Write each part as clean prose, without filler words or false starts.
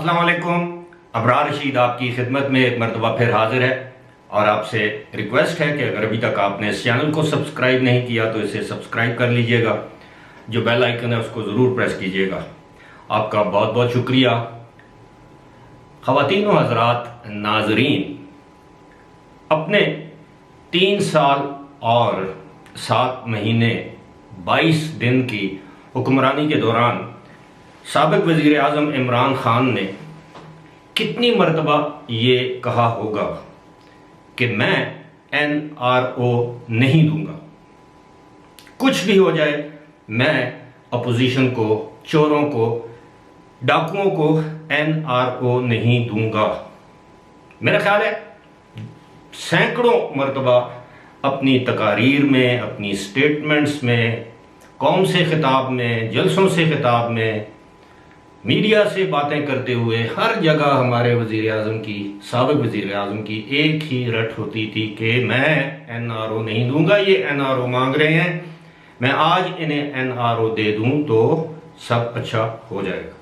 अस्सलाम वालेकुम। अबरार रशीद आपकी खिदमत में एक मरतबा फिर हाजिर है और आपसे रिक्वेस्ट है कि अगर अभी तक आपने इस चैनल को सब्सक्राइब नहीं किया तो इसे सब्सक्राइब कर लीजिएगा। जो बेल आइकन है उसको ज़रूर प्रेस कीजिएगा। आपका बहुत बहुत शुक्रिया। ख़वातीन व हज़रात नाज़रीन, अपने 3 साल और 7 महीने 22 दिन की हुक्मरानी के दौरान साबिक़ वज़ीर आज़म इमरान खान ने कितनी मरतबा ये कहा होगा कि मैं NRO नहीं दूंगा, कुछ भी हो जाए मैं अपोजिशन को, चोरों को, डाकुओं को NRO नहीं दूंगा। मेरा ख्याल है सैकड़ों मरतबा अपनी तकारीर में, अपनी स्टेटमेंट्स में, कौम से खिताब में, जलसों से खिताब में, मीडिया से बातें करते हुए हर जगह हमारे वज़ीर आज़म की, साबिक़ वज़ीर आज़म की एक ही रट होती थी कि मैं NRO नहीं दूंगा। ये NRO मांग रहे हैं, मैं आज इन्हें NRO दे दूं तो सब अच्छा हो जाएगा।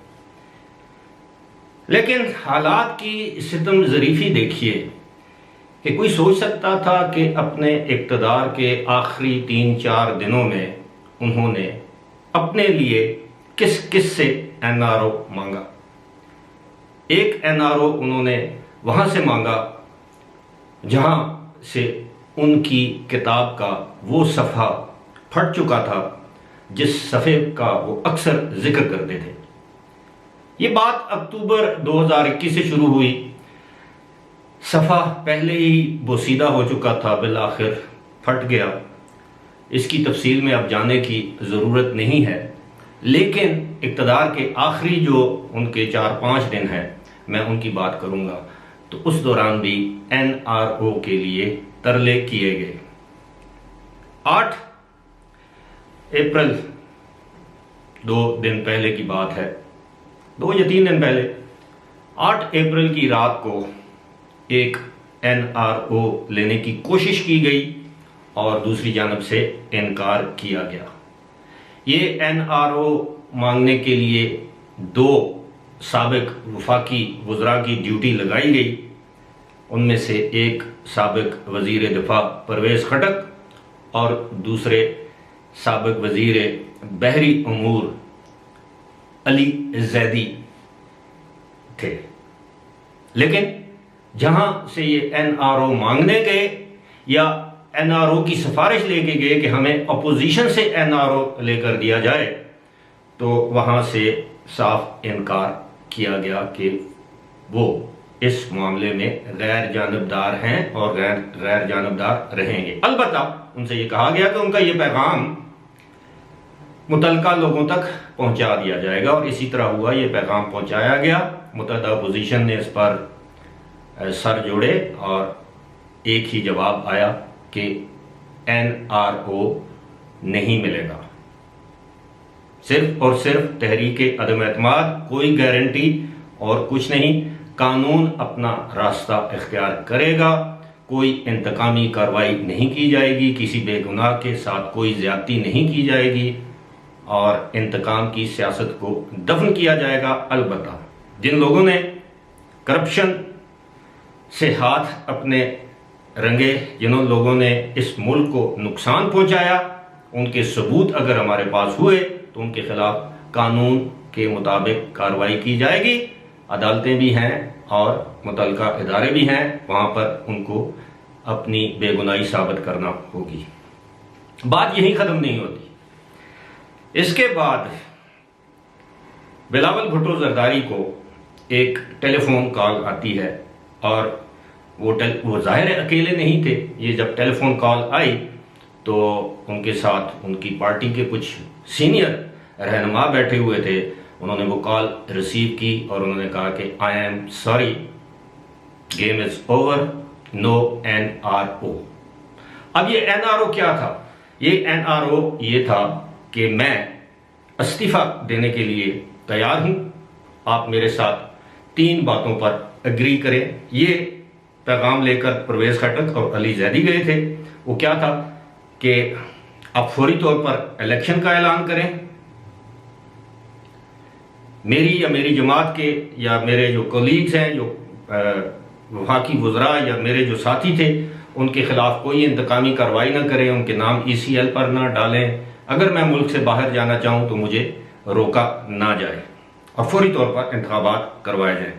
लेकिन हालात की सितम ज़रीफ़ी देखिए कि कोई सोच सकता था कि अपने इक़्तिदार के आखिरी 3-4 दिनों में उन्होंने अपने लिए किस किस से NRO मांगा। एक NRO उन्होंने वहां से मांगा जहां से उनकी किताब का वो सफ़ा फट चुका था जिस सफ़े का वो अक्सर जिक्र करते थे। ये बात अक्टूबर 2021 से शुरू हुई। सफ़ा पहले ही बोसीदा हो चुका था, बिल आखिर फट गया। इसकी तफसील में अब जाने की ज़रूरत नहीं है, लेकिन इक़्तिदार के आखिरी जो उनके 4-5 दिन हैं मैं उनकी बात करूंगा। तो उस दौरान भी NRO के लिए तरले किए गए। 8 अप्रैल 2 दिन पहले की बात है, 2 या 3 दिन पहले, 8 अप्रैल की रात को एक NRO लेने की कोशिश की गई और दूसरी जानब से इनकार किया गया। ये NRO मांगने के लिए 2 साबिक़ वफाकी वज़रा की ड्यूटी लगाई गई। उनमें से एक साबिक़ वज़ीर दिफा परवेज़ खटक और दूसरे साबिक़ वज़ीर बहरी उमूर अली ज़ैदी थे। लेकिन जहां से ये NRO मांगने गए या NRO की सिफारिश लेके गए कि हमें अपोजिशन से NRO लेकर दिया जाए, तो वहां से साफ इनकार किया गया कि वो इस मामले में गैर जानबदार हैं और गैर जानबदार रहेंगे। अलबत्ता उनसे ये कहा गया कि उनका ये पैगाम मुतल्लिका लोगों तक पहुंचा दिया जाएगा और इसी तरह हुआ। ये पैगाम पहुंचाया गया। मुतहदा अपोजिशन ने इस पर सर जोड़े और एक ही जवाब आया कि NRO नहीं मिलेगा। सिर्फ और सिर्फ तहरीक अदम एतमाद, कोई गारंटी और कुछ नहीं। कानून अपना रास्ता इख्तियार करेगा, कोई इंतकामी कार्रवाई नहीं की जाएगी, किसी बेगुनाह के साथ कोई ज्यादती नहीं की जाएगी और इंतकाम की सियासत को दफन किया जाएगा। अलबत्ता जिन लोगों ने करप्शन से हाथ अपने रंगे, जिन लोगों ने इस मुल्क को नुकसान पहुंचाया, उनके सबूत अगर हमारे पास हुए तो उनके खिलाफ कानून के मुताबिक कार्रवाई की जाएगी। अदालतें भी हैं और मुतल्लिका इदारे भी हैं, वहां पर उनको अपनी बेगुनाही साबित करना होगी। बात यहीं ख़त्म नहीं होती। इसके बाद बिलावल भुट्टो जरदारी को एक टेलीफोन कॉल आती है और वो ज़ाहिर है अकेले नहीं थे। ये जब टेलीफोन कॉल आई तो उनके साथ उनकी पार्टी के कुछ सीनियर रहनुमा बैठे हुए थे। उन्होंने वो कॉल रिसीव की और उन्होंने कहा कि I am sorry, game is over, no NRO। अब ये NRO क्या था? ये NRO ये था कि मैं इस्तीफा देने के लिए तैयार हूं, आप मेरे साथ 3 बातों पर एग्री करें। ये पैगाम लेकर परवेज़ खटक और अली ज़ैदी गए थे। वो क्या था कि आप फौरी तौर पर इलेक्शन का ऐलान करें, میری یا میری جماعت کے یا میرے جو کولیگز ہیں، جو وفاقی وزراء یا میرے جو ساتھی تھے، ان کے خلاف کوئی انتقامی کارروائی نہ کریں، ان کے نام ECL پر نہ ڈالیں. اگر میں ملک سے باہر جانا چاہوں تو مجھے روکا نہ جائے اور فوری طور پر انتخابات کروائے جائیں.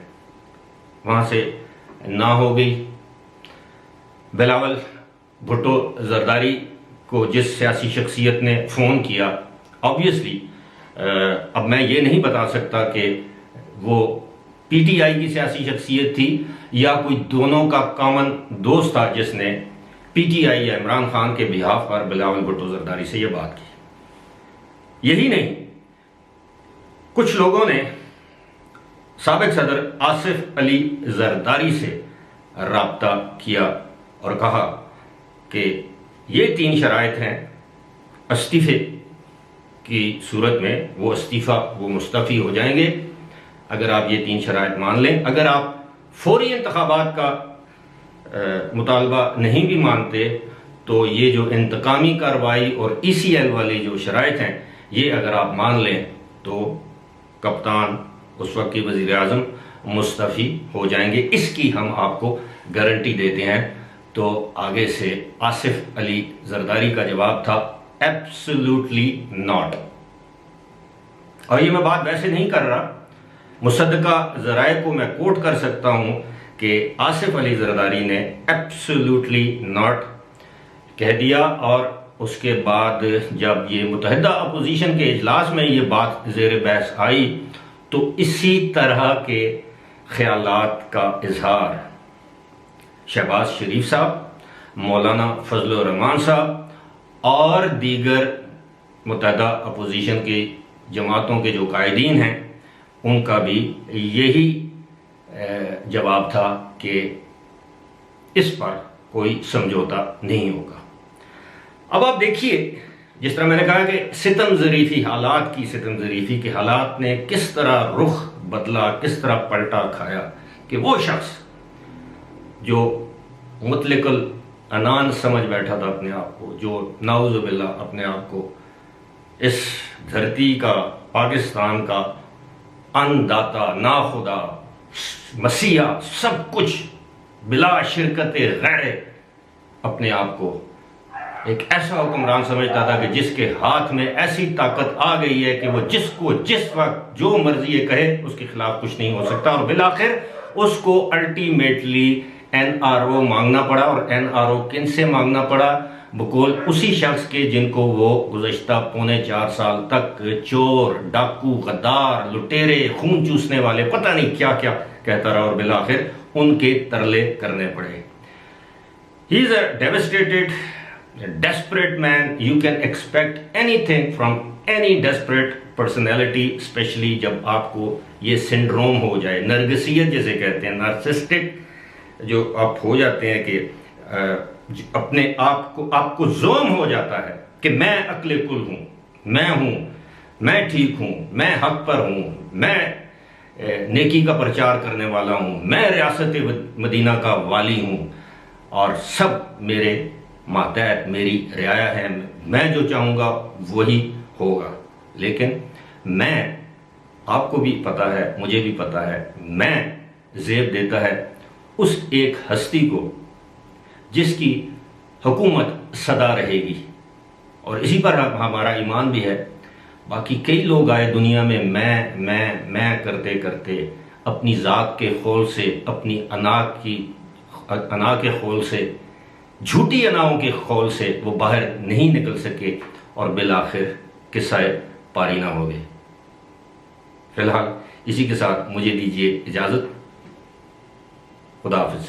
وہاں سے نہ ہو گئی. بلاول بھٹو زرداری کو جس سیاسی شخصیت نے فون کیا، آبویسلی اب میں یہ نہیں بتا سکتا کہ وہ PTI کی سیاسی شخصیت تھی یا کوئی دونوں کا کامن دوست تھا جس نے PTI یا عمران خان کے بہاف پر بلاول بھٹو زرداری سے یہ بات کی. یہی نہیں، کچھ لوگوں نے سابق صدر آصف علی زرداری سے رابطہ کیا اور کہا کہ یہ 3 شرائط ہیں، استعفے کی صورت میں وہ مستعفی ہو جائیں گے اگر آپ یہ 3 شرائط مان لیں. اگر آپ فوری انتخابات کا مطالبہ نہیں بھی مانتے تو یہ جو انتقامی کارروائی اور ECL والی جو شرائط ہیں، یہ اگر آپ مان لیں تو کپتان اس وقت کی وزیر اعظم مستعفی ہو جائیں گے. اس کی ہم آپ کو گارنٹی دیتے ہیں. تو آگے سے آصف علی زرداری کا جواب تھا ایبسلیوٹلی ناٹ. اور یہ میں بات ویسے نہیں کر رہا، مصدقہ ذرائع کو میں کوٹ کر سکتا ہوں کہ آصف علی زرداری نے ایبسلیوٹلی ناٹ کہہ دیا. اور اس کے بعد جب یہ متحدہ اپوزیشن کے اجلاس میں یہ بات زیر بحث آئی تو اسی طرح کے خیالات کا اظہار شہباز شریف صاحب، مولانا فضل الرحمان صاحب اور دیگر متحدہ اپوزیشن کی جماعتوں کے جو قائدین ہیں ان کا بھی یہی جواب تھا کہ اس پر کوئی سمجھوتا نہیں ہوگا. اب آپ دیکھیے، جس طرح میں نے کہا کہ ستم ظریفی حالات کی ستم ظریفی کے حالات نے کس طرح رخ بدلا، کس طرح پلٹا کھایا کہ وہ شخص جو مطلق العنان سمجھ بیٹھا تھا اپنے آپ کو، جو نعوذ باللہ اپنے آپ کو اس دھرتی کا، پاکستان کا انداتا، ناخدا، مسیحا، سب کچھ بلا شرکت غیر اپنے آپ کو ایک ایسا حکمران سمجھتا تھا کہ جس کے ہاتھ میں ایسی طاقت آ گئی ہے کہ وہ جس کو جس وقت جو مرضی یہ کہے اس کے خلاف کچھ نہیں ہو سکتا. اور بالآخر اس کو الٹیمیٹلی NRO مانگنا پڑا. اور NRO کن سے مانگنا پڑا؟ بقول اسی شخص کے جن کو وہ گزشتہ 4.25 سال تک چور، ڈاکو، غدار، لٹیرے، خون چوسنے والے، پتہ نہیں کیا کیا کہتا رہا اور بالآخر ان کے ترلے کرنے پڑے. He is a devastated, desperate man. You can expect anything from any desperate personality, especially جب آپ کو یہ سنڈروم ہو جائے، نرگسیت جسے کہتے ہیں، نارسسٹک جو آپ ہو جاتے ہیں کہ اپنے آپ کو زوم ہو جاتا ہے کہ میں عقل کل ہوں، میں ٹھیک ہوں، میں حق پر ہوں، میں نیکی کا پرچار کرنے والا ہوں، میں ریاست مدینہ کا والی ہوں اور سب میرے ماتحت میری رعایا ہے، میں جو چاہوں گا وہی ہوگا. لیکن میں، آپ کو بھی پتا ہے، مجھے بھی پتا ہے، میں زیب دیتا ہے اس ایک ہستی کو جس کی حکومت سدا رہے گی اور اسی پر ہمارا ایمان بھی ہے. باقی کئی لوگ آئے دنیا میں میں کرتے کرتے اپنی ذات کے خول سے، اپنی انا کے خول سے، جھوٹی اناؤں کے خول سے وہ باہر نہیں نکل سکے اور بالآخر قصہ پاری نہ ہو گئے. فی الحال اسی کے ساتھ مجھے دیجیے اجازت. خدا حافظ.